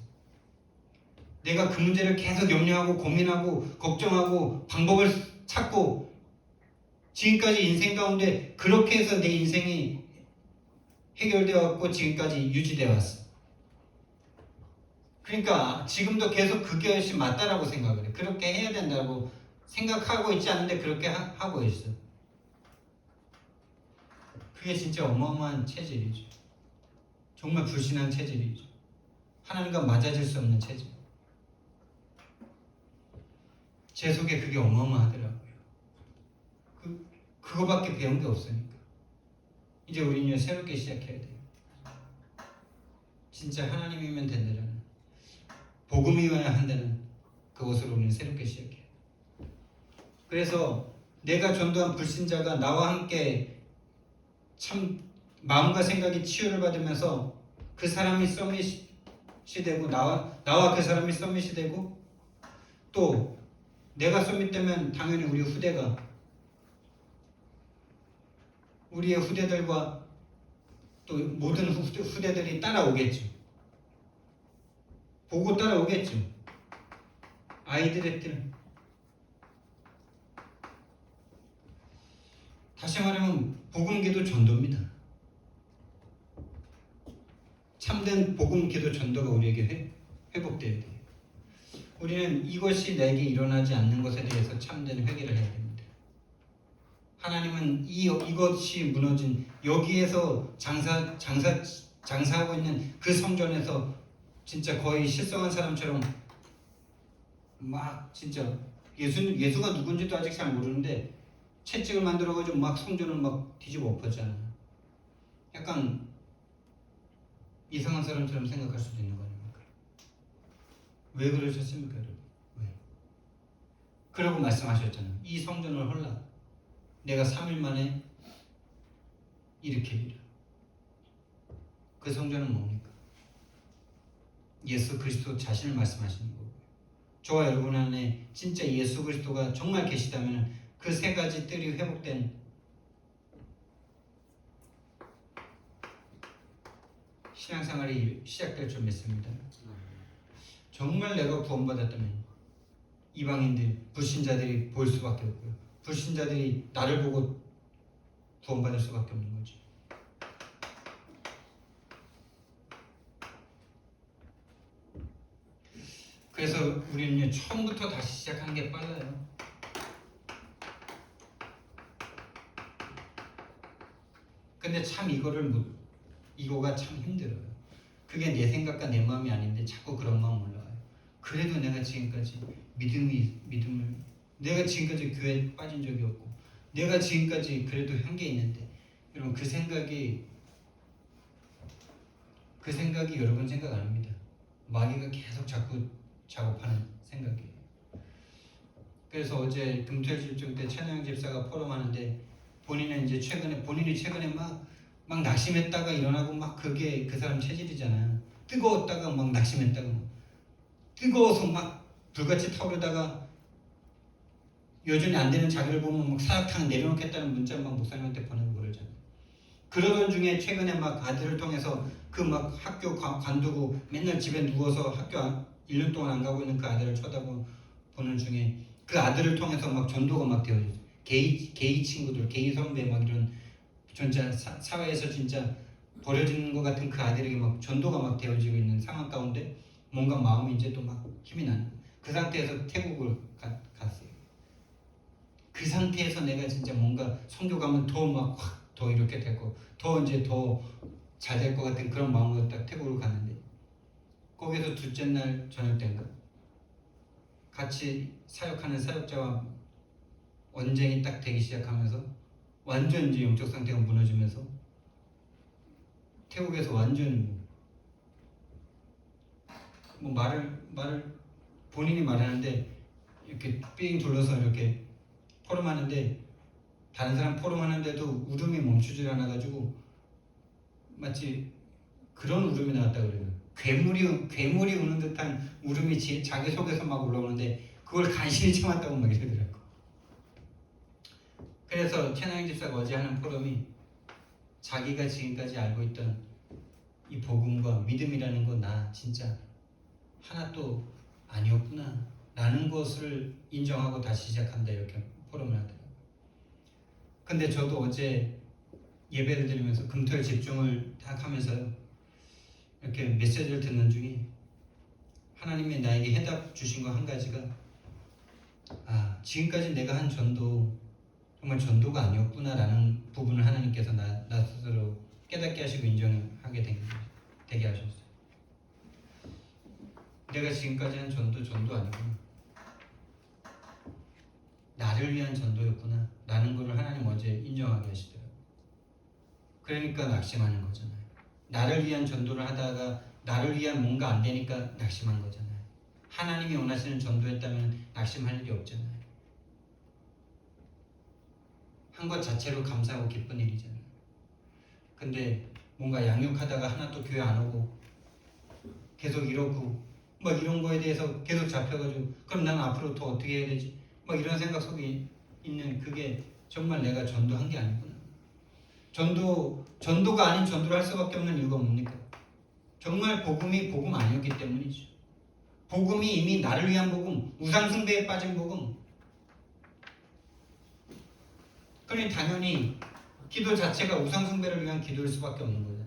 내가 그 문제를 계속 염려하고 고민하고 걱정하고 방법을 찾고 지금까지 인생 가운데 그렇게 해서 내 인생이 해결되어 왔고 지금까지 유지되어 왔어. 그러니까 지금도 계속 그것이 맞다라고 생각을 해. 그렇게 해야 된다고 생각하고 있지 않은데 그렇게 하고 있어. 그게 진짜 어마어마한 체질이죠. 정말 불신한 체질이죠. 하나님과 맞아질 수 없는 체질. 제 속에 그게 어마어마하더라고요. 그거밖에 배운 게 없으니까. 이제 우리는 새롭게 시작해야 돼요. 진짜 하나님이면 된다는, 복음이어야 한다는 그것으로 우리는 새롭게 시작해요. 그래서 내가 전도한 불신자가 나와 함께 참 마음과 생각이 치유를 받으면서 그 사람이 서밋이 되고 나와 그 사람이 서밋이 되고 또 내가 서밋되면 당연히 우리의 후대들과 또 모든 후대들이 따라오겠죠. 보고 따라오겠죠. 아이들의 뜻. 다시 말하면 복음기도 전도입니다. 참된 복음기도 전도가 우리에게 회복되어야 돼요. 우리는 이것이 내게 일어나지 않는 것에 대해서 참된 회개를 해야 됩니다. 하나님은 이것이 무너진 여기에서 장사하고 있는 그 성전에서 진짜 거의 실성한 사람처럼 막 진짜 예수가 누군지도 아직 잘 모르는데 채찍을 만들어가지고 막 성전을 막 뒤집어 엎었잖아요. 약간 이상한 사람처럼 생각할 수도 있는 거 아닙니까? 왜 그러셨습니까, 여러분? 왜? 그러고 말씀하셨잖아요. 이 성전을 헐라. 내가 3일 만에 일으키리라. 그 성전은 뭡니까? 예수 그리스도 자신을 말씀하시는 거고요. 저와 여러분 안에 진짜 예수 그리스도가 정말 계시다면 그 세 가지 뜰이 회복된 신앙생활이 시작될 줄 믿습니다. 정말 내가 구원받았다면 이방인들, 불신자들이 볼 수밖에 없고요. 불신자들이 나를 보고 구원받을 수밖에 없는 거지. 그래서 우리는 처음부터 다시 시작하는 게 빨라요. 근데 참 이거가 참 힘들어요. 그게 내 생각과 내 마음이 아닌데 자꾸 그런 마음 올라와요. 그래도 내가 지금까지 믿음을 내가 지금까지 교회에 빠진 적이 없고 내가 지금까지 그래도 한게 있는데 여러분 그 생각이 여러분 생각 아닙니다. 마귀가 계속 자꾸 작업하는 생각이에요. 그래서 어제 금토일집중 때 천양 집사가 포럼하는데 본인이 최근에 막 낙심했다가 일어나고 막 그게 그 사람 체질이잖아요. 뜨거웠다가 막 낙심했다가 뜨거워서 막 불같이 타오르다가 여전히 안 되는 자기를 보면 막 사약탕 내려놓겠다는 문자 막 목사님한테 보내고 그러잖아요. 그러던 중에 최근에 막 아들을 통해서 그 막 학교 관두고 맨날 집에 누워서 학교 1년 동안 안 가고 있는 그 아들을 쳐다보는 중에 그 아들을 통해서 막 전도가 막 되어져요. 게이 친구들, 게이 선배 막 이런 진짜 사회에서 진짜 버려지는 것 같은 그 아들에게 막 전도가 막 되어지고 있는 상황 가운데 뭔가 마음이 이제 또 막 힘이 나는 그 상태에서 태국을 갔어요. 그 상태에서 내가 진짜 뭔가 선교 가면 더 막 확 더 이렇게 되고 더 이제 더 잘 될 것 같은 그런 마음으로 딱 태국을 갔는데 거기서 둘째 날 저녁 때인가 같이 사역하는 사역자와 언쟁이 딱 되기 시작하면서 완전 이제 영적 상태가 무너지면서 태국에서 완전 뭐 말을 본인이 말하는데 이렇게 삥 둘러서 이렇게 포럼하는데 다른 사람 포럼하는데도 울음이 멈추질 않아가지고 마치 그런 울음이 나왔다 그래요. 괴물이 우는 듯한 울음이 자기 속에서 막 올라오는데 그걸 간신히 참았다고 막 이러더라고. 그래서 최나영 집사가 어제 하는 포럼이 자기가 지금까지 알고 있던 이 복음과 믿음이라는 거 나 진짜 하나도 아니었구나 라는 것을 인정하고 다시 시작한다 이렇게 포럼을 하더라고요. 근데 저도 어제 예배를 드리면서 금토일 집중을 딱 하면서요 이렇게 메시지를 듣는 중에 하나님이 나에게 해답 주신 거 한 가지가 지금까지 내가 한 전도 정말 전도가 아니었구나 라는 부분을 하나님께서 나 스스로 깨닫게 하시고 인정하게 되게 하셨어요. 내가 지금까지 한 전도 아니구나, 나를 위한 전도였구나 라는 것을 하나님 어제 인정하게 하시더라고요. 그러니까 낙심하는 거잖아요. 나를 위한 전도를 하다가 나를 위한 뭔가 안 되니까 낙심한 거잖아요. 하나님이 원하시는 전도였다면 낙심할 일이 없잖아요. 한 것 자체로 감사하고 기쁜 일이잖아요. 근데 뭔가 양육하다가 하나 또 교회 안 오고 계속 이러고 막 이런 거에 대해서 계속 잡혀가지고 그럼 나는 앞으로 더 어떻게 해야 되지? 막 이런 생각 속에 있는 그게 정말 내가 전도한 게 아니구나. 전도가 아닌 전도를 할 수밖에 없는 이유가 뭡니까? 정말 복음이 복음 아니었기 때문이죠. 복음이 이미 나를 위한 복음, 우상숭배에 빠진 복음. 그러니 당연히 기도 자체가 우상숭배를 위한 기도일 수밖에 없는 거잖아요.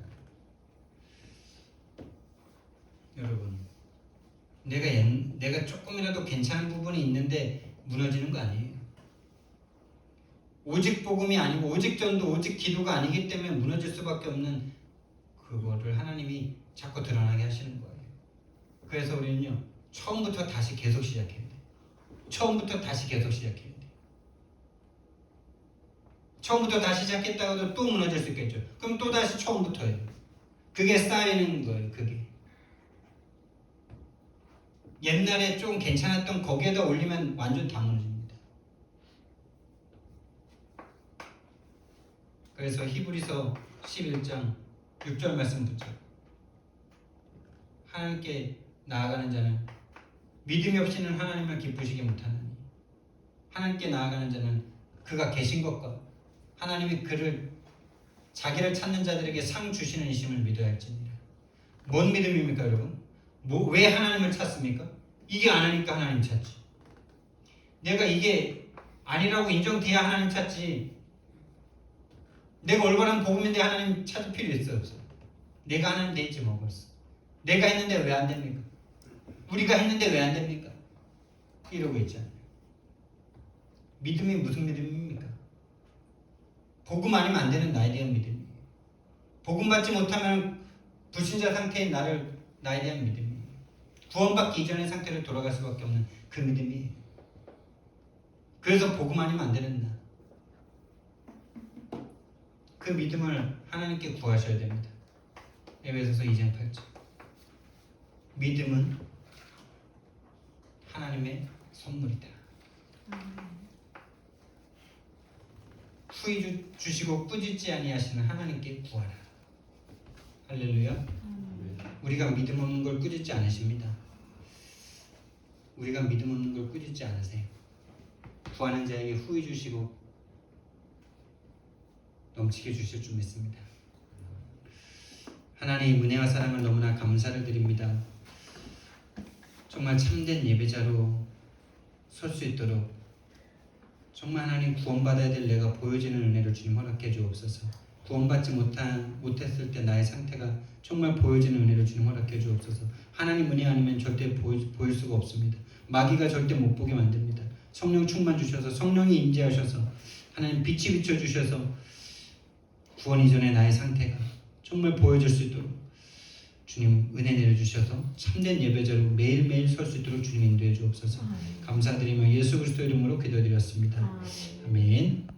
여러분, 내가 조금이라도 괜찮은 부분이 있는데 무너지는 거 아니에요. 오직 복음이 아니고 오직 전도, 오직 기도가 아니기 때문에 무너질 수밖에 없는 그거를 하나님이 자꾸 드러나게 하시는 거예요. 그래서 우리는요 처음부터 다시 계속 시작해야 돼. 처음부터 다시 시작했다고 해도 또 무너질 수 있겠죠. 그럼 또 다시 처음부터 해요. 그게 쌓이는 거예요. 그게 옛날에 좀 괜찮았던 거기에다 올리면 완전 다 무너집니다. 그래서 히브리서 11장 6절 말씀 붙죠. 하나님께 나아가는 자는 믿음이 없이는 하나님을 기쁘시게 못하나니 하나님께 나아가는 자는 그가 계신 것과 하나님이 자기를 찾는 자들에게 상 주시는 이심을 믿어야 할지니라. 뭔 믿음입니까 여러분? 왜 하나님을 찾습니까? 이게 안 하니까 하나님 찾지. 내가 이게 아니라고 인정돼야 하나님 찾지. 내가 올바른 복음인데 하나님 찾을 필요 있어 없어? 내가 하나님 돼 있지 뭐 벌써. 내가 했는데 왜 안 됩니까? 우리가 했는데 왜 안 됩니까? 이러고 있잖아요. 믿음이 무슨 믿음입니까? 복음 아니면 안 되는 나에 대한 믿음이에요. 복음 받지 못하면 불신자 상태인 나에 대한 믿음이에요. 구원받기 이전의 상태로 돌아갈 수밖에 없는 그 믿음이에요. 그래서 복음 아니면 안 되는 나. 그 믿음을 하나님께 구하셔야 됩니다. 에베소서 2장 8절. 믿음은 하나님의 선물이다. 후히 주시고 꾸짖지 아니하시는 하나님께 구하라. 할렐루야. 우리가 믿음 없는 걸 꾸짖지 않으십니다. 우리가 믿음 없는 걸 꾸짖지 않으세요. 구하는 자에게 후히 주시고 넘치게 주실 줄 믿습니다. 하나님 은혜와 사랑을 너무나 감사를 드립니다. 정말 참된 예배자로 설 수 있도록 정말 하나님 구원받아야 될 내가 보여지는 은혜를 주님 허락해 주옵소서. 구원받지 못했을 때 나의 상태가 정말 보여지는 은혜를 주님 허락해 주옵소서. 하나님 은혜 아니면 절대 보일 수가 없습니다. 마귀가 절대 못 보게 만듭니다. 성령 충만 주셔서 성령이 임재하셔서 하나님 빛이 비춰주셔서 구원 이전의 나의 상태가 정말 보여질 수 있도록 주님 은혜 내려주셔서 참된 예배자로 매일매일 설 수 있도록 주님 인도해 주옵소서. 감사드리며 예수 그리스도 이름으로 기도드렸습니다. 아멘.